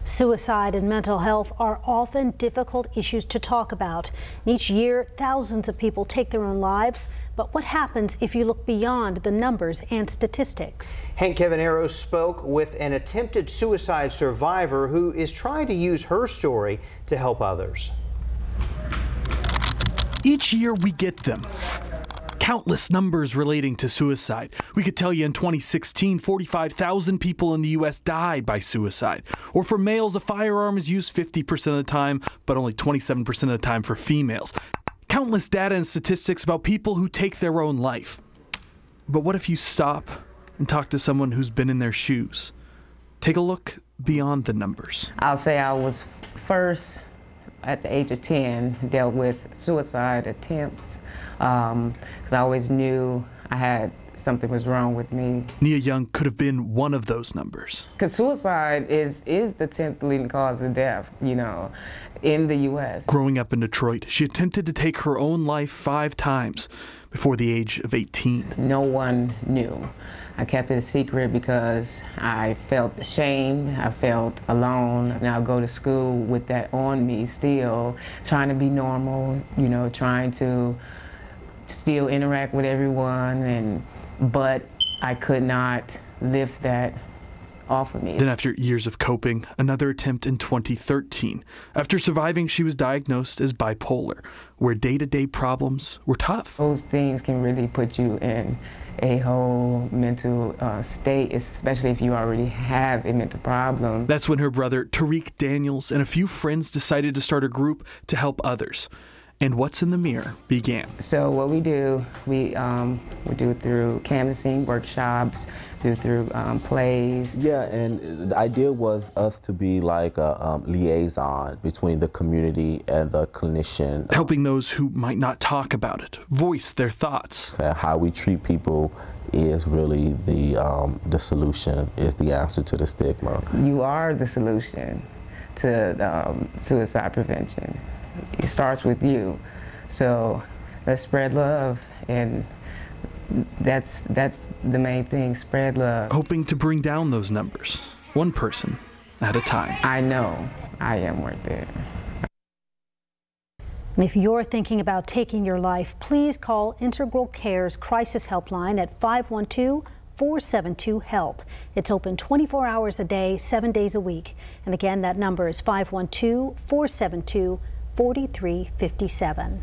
Suicide and mental health are often difficult issues to talk about. Each year, thousands of people take their own lives. But what happens if you look beyond the numbers and statistics? Hank Cavagnaro spoke with an attempted suicide survivor who is trying to use her story to help others. Each year we get them. Countless numbers relating to suicide. We could tell you in 2016, 45,000 people in the U.S. died by suicide. Or for males, a firearm is used 50% of the time, but only 27% of the time for females. Countless data and statistics about people who take their own life. But what if you stop and talk to someone who's been in their shoes? Take a look beyond the numbers. I'll say I was first, at the age of 10, dealt with suicide attempts. Because I always knew something was wrong with me. Nia Young could have been one of those numbers. Because suicide is the 10th leading cause of death, in the U.S. Growing up in Detroit, she attempted to take her own life 5 times before the age of 18. No one knew. I kept it a secret because I felt ashamed, I felt alone, and I'll go to school with that on me still, trying to be normal, trying to still interact with everyone, but I could not lift that off of me. Then after years of coping, another attempt in 2013. After surviving, she was diagnosed as bipolar, where day-to-day problems were tough. Those things can really put you in a whole mental state, especially if you already have a mental problem. That's when her brother, Tariq Daniels, and a few friends decided to start a group to help others. And What's in the Mirror began. So what we do, we do it through canvassing, workshops, through plays. Yeah, and the idea was us to be like a liaison between the community and the clinician. Helping those who might not talk about it, voice their thoughts. So how we treat people is really the solution, is the answer to the stigma. You are the solution to suicide prevention. It starts with you. So let's spread love, and that's the main thing, spread love. Hoping to bring down those numbers, one person at a time. I know I am worth it. And if you're thinking about taking your life, please call Integral Care's crisis helpline at 512-472-HELP. It's open 24 hours a day, 7 days a week. And again, that number is 512-472-4357.